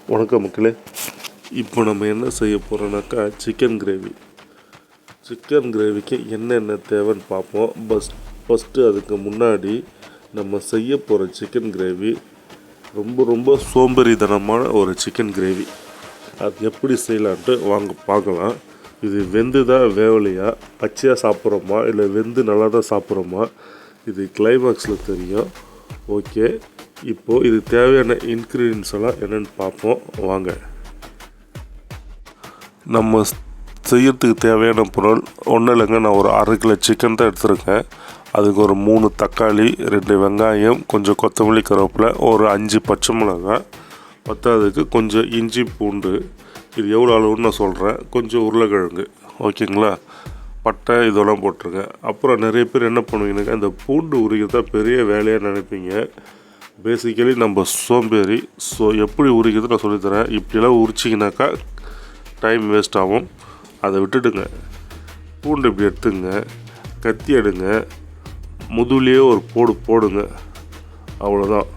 வணக்கம் மக்களே. இப்போ நம்ம என்ன செய்ய போகிறோம்னாக்கா சிக்கன் கிரேவிக்கு என்னென்ன தேவைன்னு பார்ப்போம். ஃபஸ்ட்டு அதுக்கு முன்னாடி நம்ம செய்ய போகிற சிக்கன் கிரேவி ரொம்ப சோம்பேறித்தனமான ஒரு சிக்கன் கிரேவி. அது எப்படி செய்யலான்ட்டு வாங்க பார்க்கலாம். இது வெந்துதா வேவலையா, பச்சையாக சாப்பிட்றோமா இல்லை வெந்து நல்லா தான் சாப்பிட்றோமா, இது கிளைமேக்ஸில் தெரியும். ஓகே, இப்போது இது தேவையான இன்க்ரீடியன்ஸ் எல்லாம் என்னென்னு பார்ப்போம் வாங்க. நம்ம செய்யறதுக்கு தேவையான பொருள் ஒன்றும் இல்லைங்க. நான் ஒரு 1/2 கிலோ சிக்கன் தான் எடுத்துருக்கேன். அதுக்கு ஒரு 3 தக்காளி, 2 வெங்காயம், கொஞ்சம் கொத்தமல்லி, கருவேப்பிலை, ஒரு 5 பச்சை மிளகாய், பத்தாததுக்கு கொஞ்சம் இஞ்சி பூண்டு. இது எவ்வளோ அளவுன்னு நான் சொல்கிறேன். கொஞ்சம் உருளைக்கிழங்கு, ஓகேங்களா, பட்டை, இதெல்லாம் போட்டிருங்க. அப்புறம் நிறைய பேர் என்ன பண்ணுவீங்கன்னாக்கா, இந்த பூண்டு உரிக்கிறதா பெரிய வேலையாக நினைப்பீங்க. பேசிக்கலி நம்ம சோம்பேறி. ஸோ எப்படி உரிக்கிறது நான் சொல்லித்தரேன். இப்படியெல்லாம் உரிச்சிங்கனாக்கா டைம் வேஸ்ட் ஆகும். அதை விட்டுடுங்க. பூண்டு இப்படி எடுத்துங்க, கத்தி எடுங்க, முதுகுலேயே ஒரு போடுங்க. அவ்வளோதான்.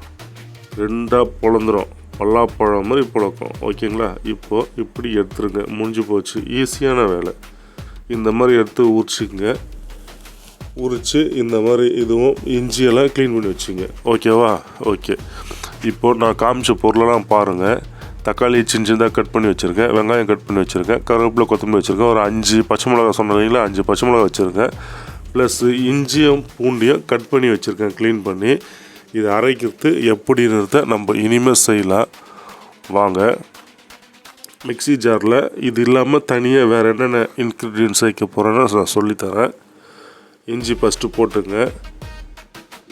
2ஆக பொழந்துடும். பல்லாப்பழம் மாதிரி பொழக்கும், ஓகேங்களா. இப்போது இப்படி எடுத்துருங்க, முடிஞ்சு போச்சு. ஈஸியான வேலை. இந்த மாதிரி எடுத்து உரித்து இந்த மாதிரி இதுவும் இஞ்சியெல்லாம் க்ளீன் பண்ணி வச்சுங்க, ஓகேவா. ஓகே, இப்போது நான் காமிச்ச பொருளெல்லாம் பாருங்கள். தக்காளி சின்னதாக கட் பண்ணி வச்சுருக்கேன், வெங்காயம் கட் பண்ணி வச்சுருக்கேன், கருவேப்பிலை, கொத்தமல்லி வச்சுருக்கேன், ஒரு 5 பச்சை மிளகா சொன்னீங்களா, 5 பச்சை மிளகா வச்சுருக்கேன். ப்ளஸ் இஞ்சியும் பூண்டியும் கட் பண்ணி வச்சுருக்கேன், க்ளீன் பண்ணி. இது அரைக்கிறது எப்படின்றத நம்ம இனிமேல் செய்யலாம் வாங்க. மிக்ஸி ஜாரில் இது இல்லாமல் தனியாக வேறு என்னென்ன இன்க்ரீடியன்ஸ் சேர்க்க போகிறேன்னு நான் சொல்லித்தரேன். இஞ்சி ஃபஸ்ட்டு போட்டுங்க.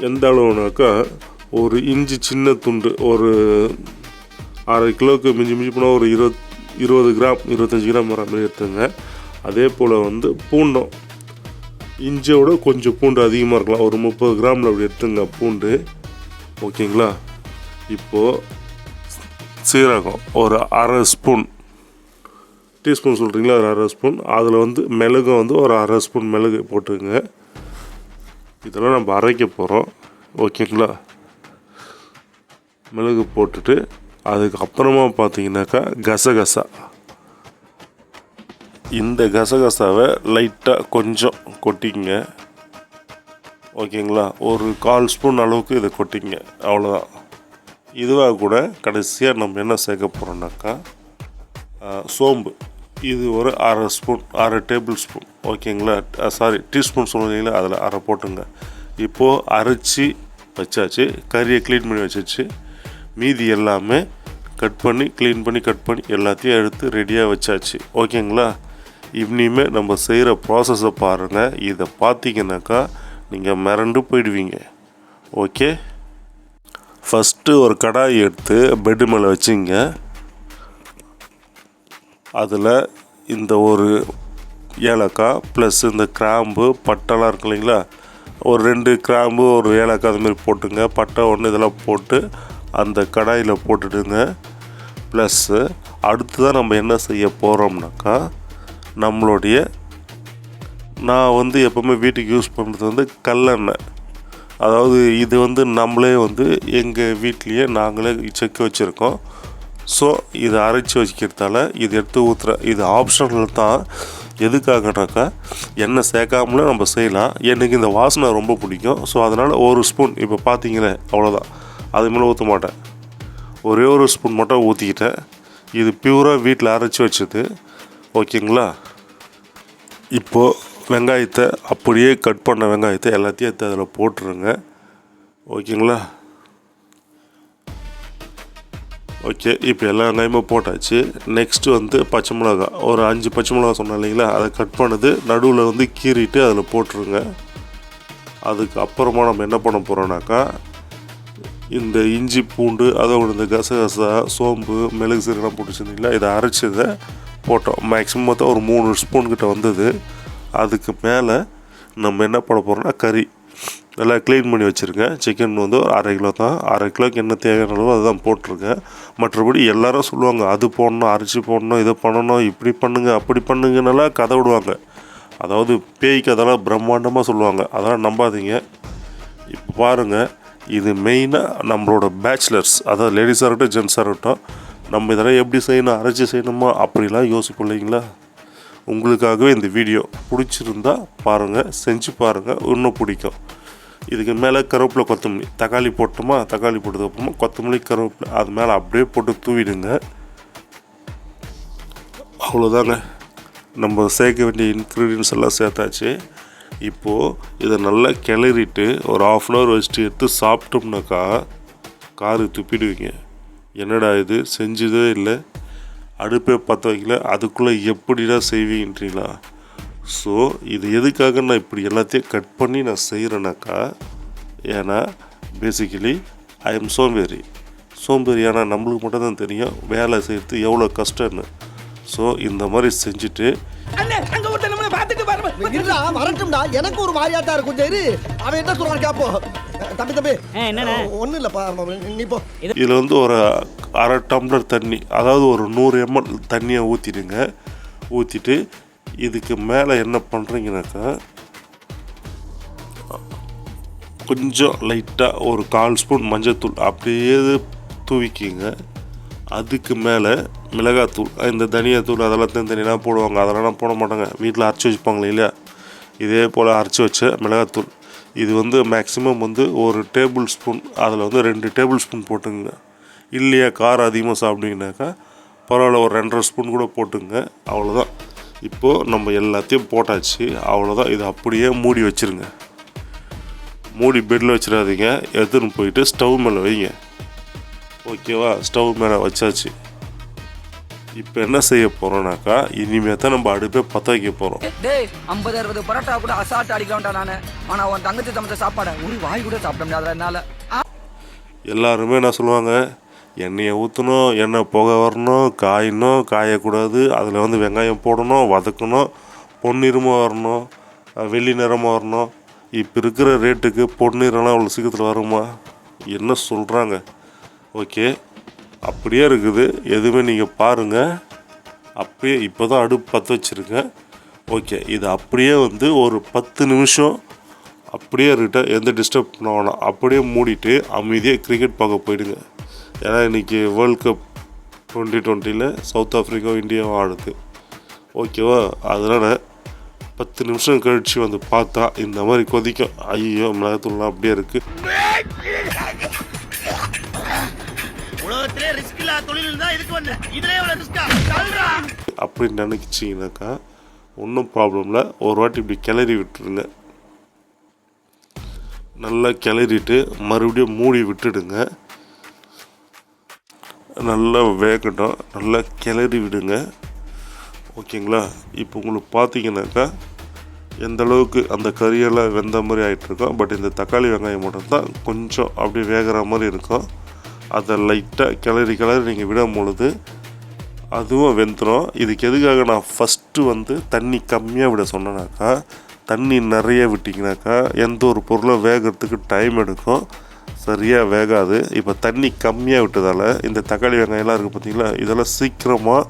எந்த அளவுனாக்கா, ஒரு இஞ்சி சின்ன துண்டு ஒரு 1/2 கிலோவுக்கு மிஞ்சி போனால் ஒரு 20 கிராம் 25 கிராம் வர மாதிரி எடுத்துங்க. அதே போல் பூண்டும் இஞ்சியோட கொஞ்சம் பூண்டு அதிகமாக இருக்கலாம், ஒரு 30 கிராமில் அப்படி எடுத்துங்க பூண்டு, ஓகேங்களா. இப்போது சீரகம் ஒரு 1/2 ஸ்பூன், டீஸ்பூன் சொல்கிறீங்களா, ஒரு 1/2 ஸ்பூன். அதில் மிளகும் ஒரு 1/2 ஸ்பூன் மிளகு போட்டுங்க. இதெல்லாம் நம்ம அரைக்க போகிறோம், ஓகேங்களா. மிளகு போட்டுட்டு அதுக்கப்புறமா பார்த்தீங்கன்னாக்கா கசகசா. இந்த கசகசாவை லைட்டாக கொஞ்சம் கொட்டிங்க, ஓகேங்களா. ஒரு 1/4 ஸ்பூன் அளவுக்கு இதை கொட்டிங்க, அவ்வளோதான். இதுவாக கூட கடைசியாக நம்ம என்ன சேர்க்க போகிறோம்னாக்கா சோம்பு. இது ஒரு 1/2 ஸ்பூன், 1/2 டேபிள் ஸ்பூன், ஓகேங்களா. டீஸ்பூன் சொல்லுவீங்களா, அதில் 1/2 போட்டுங்க. இப்போது அரைச்சி வச்சாச்சு, கறியை க்ளீன் பண்ணி வச்சாச்சு. மீதி எல்லாமே கட் பண்ணி எல்லாத்தையும் எடுத்து ரெடியாக வச்சாச்சு, ஓகேங்களா. இனிமே நம்ம செய்கிற ப்ராசஸை பாருங்கள். இதை பார்த்தீங்கன்னாக்கா நீங்கள் மிரண்டு போயிடுவீங்க, ஓகே. ஃபஸ்ட்டு ஒரு கடாய் எடுத்து பெட்டு மேலே வச்சிங்க. அதில் இந்த ஒரு ஏலக்காய் ப்ளஸ் இந்த கிராம்பு, பட்டைலாம் இருக்கு இல்லைங்களா, ஒரு 2 கிராம்பு, ஒரு ஏலக்காய் அதுமாரி போட்டுங்க. பட்டை ஒன்று இதெல்லாம் போட்டு அந்த கடாயில் போட்டுடுங்க. ப்ளஸ்ஸு அடுத்ததான் நம்ம என்ன செய்ய போகிறோம்னாக்கா, நம்மளுடைய நான் எப்போவுமே வீட்டுக்கு யூஸ் பண்ணுறது கல்லெண்ணெய். அதாவது இது நம்மளே எங்கள் வீட்லேயே நாங்களே செக்கு வச்சுருக்கோம். ஸோ இதை அரைச்சி வச்சுக்கிறதால இது எடுத்து ஊற்றுறேன். இது ஆப்ஷனல் தான். எதுக்காகனாக்கா, எண்ணெய் சேர்க்காமலே நம்ம செய்யலாம். எனக்கு இந்த வாசனை ரொம்ப பிடிக்கும். ஸோ அதனால் ஒரு ஸ்பூன், இப்போ பார்த்தீங்களே அவ்வளோதான், அது மேலே ஊற்ற மாட்டேன். ஒரே ஒரு ஸ்பூன் மட்டும் ஊற்றிக்கிட்டேன். இது பியூராக வீட்டில் அரைச்சி வச்சது, ஓகேங்களா. இப்போது வெங்காயத்தை அப்படியே கட் பண்ண வெங்காயத்தை எல்லாத்தையும் எடுத்து அதில் போட்டுருங்க, ஓகேங்களா. ஓகே, இப்போ எல்லா வெங்காயமும் போட்டாச்சு. நெக்ஸ்ட்டு பச்சை மிளகா, ஒரு 5 பச்சை மிளகா சொன்னேன் இல்லைங்களா, அதை கட் பண்ணது நடுவில் கீறிட்டு அதில் போட்டுருங்க. அதுக்கு அப்புறமா நம்ம என்ன பண்ண போகிறோம்னாக்கா, இந்த இஞ்சி பூண்டு, அதோட இந்த கசகசா, சோம்பு, மிளகு, சீரகம் போட்டுச்சுருந்தீங்களா, இதை அரைச்சதை போட்டோம். மேக்ஸிமம் ஒரு 3 ஸ்பூன் கிட்ட வந்தது. அதுக்கு மேலே நம்ம என்ன பண்ண போகிறோம்னா, கறி நல்லா க்ளீன் பண்ணி வச்சுருக்கேன். சிக்கன் ஒரு 1/2 கிலோ தான். 1/2 கிலோக்கு என்ன தேவையான அளவு அதுதான் போட்டிருக்கேன். மற்றபடி எல்லோரும் சொல்லுவாங்க, அது போடணும், அரைச்சி போடணும், இதை பண்ணணும், இப்படி பண்ணுங்க, அப்படி பண்ணுங்கன்னெல்லாம் கதை விடுவாங்க. அதாவது பேய் கதெல்லாம் பிரம்மாண்டமாக சொல்லுவாங்க, அதெல்லாம் நம்பாதீங்க. இப்போ பாருங்கள், இது மெயினாக நம்மளோட பேச்சுலர்ஸ், அதாவது லேடிஸாக இருக்கட்டும் ஜென்ஸாக இருக்கட்டும், நம்ம இதெல்லாம் எப்படி செய்யணும், அரைச்சி செய்யணுமா அப்படிலாம் யோசிப்போம் இல்லைங்களா. உங்களுக்காகவே இந்த வீடியோ பிடிச்சிருந்தா பாருங்கள், செஞ்சு பாருங்கள், இன்னும் பிடிக்கும். இதுக்கு மேலே கருவேப்பிலை, கொத்தமல்லி, தக்காளி போட்டோமா, தக்காளி போட்டதுக்கப்புறமா கொத்தமல்லி, கருவேப்பிலை அது மேலே அப்படியே போட்டு தூவிடுங்க. அவ்வளோதாங்க, நம்ம சேர்க்க வேண்டிய இன்க்ரீடியன்ஸ் எல்லாம் சேர்த்தாச்சு. இப்போது இதை நல்லா கிளறிட்டு ஒரு 1/2 hour வச்சுட்டு எடுத்து சாப்பிட்டோம்னாக்கா காரு துப்பிடுவீங்க. என்னடா இது செஞ்சதே இல்லை, அடுப்பே பற்ற வைக்கல, அதுக்குள்ளே எப்படிடா செய்வீங்கன்றீங்களா. ஸோ இது எதுக்காக நான் இப்படி எல்லாத்தையும் கட் பண்ணி நான் செய்கிறேன்னாக்கா, ஏன்னா பேசிக்கலி ஐ எம் சோம்பேறி. ஆனால் நம்மளுக்கு மட்டும் தான் தெரியும் வேலை செய்கிறது எவ்வளோ கஷ்டம்னு. ஸோ இந்த மாதிரி செஞ்சுட்டு வரட்டும்டா, எனக்கு ஒரு மாதிரியாத்தான் இருக்கும். சரி, அவன் என்ன சொல்றான் கேப்போ. தம்பி ஒன்றும் இல்லைப்பா, நீ போ. இதில் வந்து ஒரு 1/2 டம்ளர் தண்ணி, அதாவது ஒரு 100 ml தண்ணியை ஊற்றிடுங்க. ஊற்றிட்டு இதுக்கு மேலே என்ன பண்ணுறீங்கனாக்கா, கொஞ்சம் லைட்டாக ஒரு 1/4 ஸ்பூன் மஞ்சள்தூள் அப்படியே தூவிக்கிங்க. அதுக்கு மேலே மிளகாத்தூள், இந்த தனியாத்தூள் அதெல்லாம் தனியாக போடுவாங்க, அதெல்லாம் போட மாட்டாங்க, வீட்டில் அரைச்சி வச்சுப்பாங்களே இல்லையா, இதே போல் அரைச்சி வச்ச மிளகாத்தூள். இது வந்து மேக்ஸிமம் வந்து 1 டேபிள் ஸ்பூன், அதில் வந்து 2 டேபிள் ஸ்பூன் போட்டுங்க. இல்லையா காரம் அதிகமாக சாப்பிட்டீங்கன்னாக்கா பரவாயில்ல, ஒரு 2.5 ஸ்பூன் கூட போட்டுங்க. அவ்வளோதான். இப்போது நம்ம எல்லாத்தையும் போட்டாச்சு, அவ்வளோதான். இதை அப்படியே மூடி வச்சுருங்க. மூடி பெட்டில் வச்சிடாதீங்க, எடுத்துன்னு போயிட்டு ஸ்டவ் மேலே வைங்க. ஓகேவா, ஸ்டவ் மேலே வச்சாச்சு. இப்போ என்ன செய்ய போகிறோம்னாக்கா, இனிமேல் தான் நம்ம அடுப்பே பற்ற வைக்க போகிறோம். 50-60 பரோட்டா கூட அசால்ட் அடிக்கலாம்டா நான். ஆனால் உன் தங்கச்சி சமைச்ச சாப்பாடை ஒரு வாய் கூட சாப்பிட முடியாது என்னால். எல்லாருமே என்ன சொல்லுவாங்க, எண்ணெயை ஊற்றணும், எண்ணெய் புகை வரணும், காயணும், காயக்கூடாது, அதில் வந்து வெங்காயம் போடணும், வதக்கணும், பொன்னிறமாக வரணும், வெள்ளி நிறமாக வரணும். இப்போ இருக்கிற ரேட்டுக்கு பொன்னிறம்லாம் அவ்வளோ சீக்கிரத்தில் வருமா, என்ன சொல்கிறாங்க. ஓகே, அப்படியே இருக்குது. எதுவுமே நீங்கள் பாருங்கள், அப்படியே இப்போ தான் அடுப்பு பற்ற வச்சுருக்கேன். ஓகே, இது அப்படியே வந்து ஒரு 10 நிமிஷம் அப்படியே இருக்கட்டும், எந்த டிஸ்டர்ப் பண்ண வேணாம். அப்படியே மூடிட்டு அமைதியாக கிரிக்கெட் பார்க்க போயிடுங்க. ஏன்னா இன்றைக்கி வேர்ல்ட் கப் 2020 சவுத் ஆஃப்ரிக்கா இந்தியாவும் ஆடுது. ஓகேவா, அதனால் 10 நிமிஷம் கழித்து வந்து பார்த்தா இந்த மாதிரி கொதிக்கும். ஐயோ, மிளகாத்தூள்லாம் அப்படியே இருக்குது. அப்படின்னு நினைச்சிங்கனாக்கா ஒன்றும் ப்ராப்ளம் இல்லை. ஒரு வாட்டி இப்படி கிளறி விட்டுருங்க. நல்லா கிளறிட்டு மறுபடியும் மூடி விட்டுடுங்க. நல்லா வேகட்டும், நல்லா கிளறி விடுங்க. ஓகேங்களா. இப்போ உங்களுக்கு பார்த்தீங்கன்னாக்கா எந்த அளவுக்கு அந்த கறியெல்லாம் வெந்த மாதிரி ஆகிட்டுருக்கோம். பட் இந்த தக்காளி வெங்காயம் மட்டும்தான் கொஞ்சம் அப்படியே வேகிற மாதிரி இருக்கும். அதை லைட்டாக கிளறி நீங்கள் விடும் பொழுது அதுவும் வெந்துடும். இதுக்கு எதுக்காக நான் ஃபஸ்ட்டு வந்து தண்ணி கம்மியாக விட சொன்னேனாக்கா, தண்ணி நிறைய விட்டிங்கனாக்கா எந்த ஒரு பொருளும் வேகிறதுக்கு டைம் எடுக்கும், சரியாக வேகாது. இப்போ தண்ணி கம்மியாக விட்டதால் இந்த தக்காளி வெங்காயம்லாம் இருக்குது பார்த்தீங்களா, இதெல்லாம் சீக்கிரமாக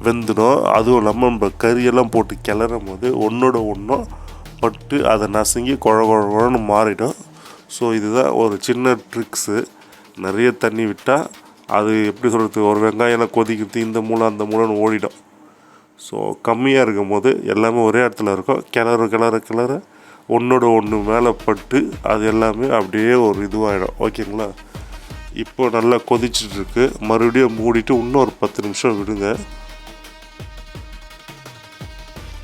வெந்துடும். அதுவும் இல்லாமல் நம்ம கறியெல்லாம் போட்டு கிளறும் போது ஒன்றோட ஒன்றும் பட்டு அதை நசுங்கி குழன்னு மாறிடும். ஸோ இதுதான் ஒரு சின்ன ட்ரிக்ஸு. நிறைய தண்ணி விட்டால் அது எப்படி சொல்கிறது, ஒரு வெங்காயம் கொதிக்கிறது இந்த மூளை அந்த மூளைன்னு ஓடிடும். ஸோ கம்மியாக இருக்கும் போது எல்லாமே ஒரே இடத்துல இருக்கும். கிளற ஒன்றோட ஒன்று மேலே பட்டு அது எல்லாமே அப்படியே ஒரு இதுவாகிடும். ஓகேங்களா. இப்போ நல்லா கொதிச்சிட்ருக்கு. மறுபடியும் மூடிட்டு இன்னும் ஒரு 10 நிமிஷம் விடுங்க.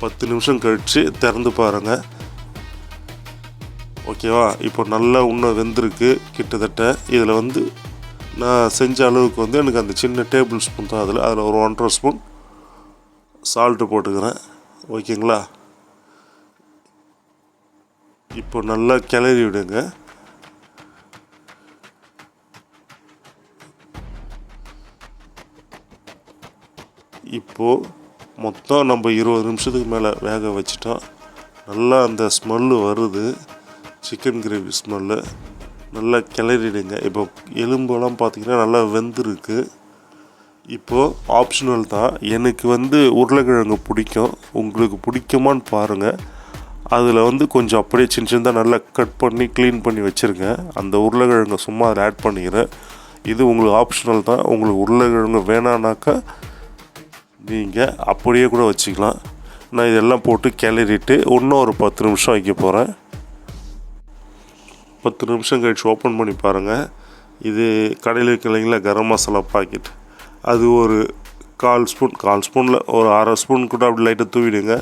10 நிமிஷம் கழித்து திறந்து பாருங்கள். ஓகேவா. இப்போ நல்லா இன்னும் வெந்திருக்கு கிட்டத்தட்ட. இதில் வந்து நான் செஞ்ச அளவுக்கு வந்து எனக்கு அந்த சின்ன டேபிள் ஸ்பூன் தான், அதில் ஒரு 1.5 ஸ்பூன் சால்ட்டு போட்டுக்கிறேன். ஓகேங்களா. இப்போ நல்லா கிளறி விடுங்க. இப்போது மொத்தம் நம்ம 20 நிமிஷத்துக்கு மேலே வேக வச்சிட்டோம். நல்லா அந்த ஸ்மெல்லு வருது, சிக்கன் கிரேவி ஸ்மெல்லு. நல்லா கிளறிடுங்க. இப்போ எலும்பெல்லாம் பார்த்திங்கன்னா நல்லா வெந்திருக்கு. இப்போது ஆப்ஷனல் தான். எனக்கு வந்து உருளைக்கிழங்கு பிடிக்கும், உங்களுக்கு பிடிக்குமான்னு பாருங்கள். அதில் வந்து கொஞ்சம் அப்படியே சின்னதாக நல்லா கட் பண்ணி க்ளீன் பண்ணி வச்சுருங்க. அந்த உருளைக்கிழங்கை சும்மா அதில் ஆட் பண்ணிக்கிறேன். இது உங்களுக்கு ஆப்ஷனல் தான். உங்களுக்கு உருளைக்கிழங்கு வேணான்னாக்கா நீங்கள் அப்படியே கூட வச்சுக்கலாம். நான் இதெல்லாம் போட்டு கிளறிட்டு இன்னும் ஒரு 10 நிமிஷம் வைக்க போகிறேன். 10 நிமிஷம் கழிச்சு ஓப்பன் பண்ணி பாருங்கள். இது கடையில் இருக்கிறீங்களா கரம் மசாலா பாக்கெட், அது ஒரு 1/4 ஸ்பூனில் ஒரு 1/2 ஸ்பூன் கூட அப்படி லைட்டாக தூவிடுங்க.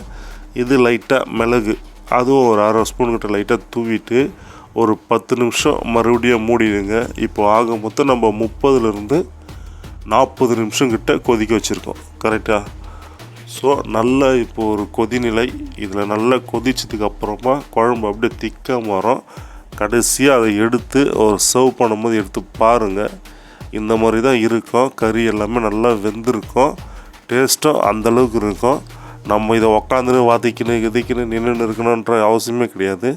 இது லைட்டாக மிளகு, அதுவும் ஒரு 1/2 ஸ்பூன் கிட்ட லைட்டாக தூவிட்டு ஒரு 10 நிமிஷம் மறுபடியும் மூடிடுங்க. இப்போ ஆக மொத்தம் நம்ம 30லேருந்து 40 நிமிஷம் கிட்ட கொதிக்க வச்சுருக்கோம். கரெக்டாக? ஸோ நல்லா இப்போ ஒரு கொதிநிலை. இதில் நல்லா கொதிச்சதுக்கு அப்புறமா குழம்பு அப்படியே திக்காக மாறும். கடைசியாக அதை எடுத்து ஒரு சர்வ் பண்ணும்போது எடுத்து பாருங்கள். இந்த மாதிரி தான் இருக்கும். கறி எல்லாமே நல்லா வெந்திருக்கும். டேஸ்ட்டும் அந்தளவுக்கு இருக்கும். நம்ம இதை உக்காந்துன்னு வதக்கின்னு நின்று இருக்கணுன்ற அவசியமே கிடையாது.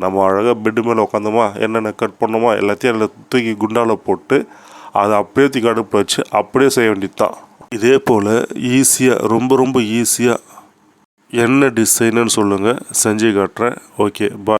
நம்ம அழகாக பெட்டு மேலே உட்காந்தோமா, என்னென்ன கட் பண்ணோமா எல்லாத்தையும் அதில் தூக்கி குண்டாவில் போட்டு அதை அப்படியே தூக்கி அடுப்பில் வச்சு அப்படியே செய்ய வேண்டியது தான். இதே போல் ஈஸியாக, ரொம்ப ரொம்ப ஈஸியாக என்ன டிசைனுன்னு சொல்லுங்கள், செஞ்சு காட்டுறேன். ஓகே, பாய்.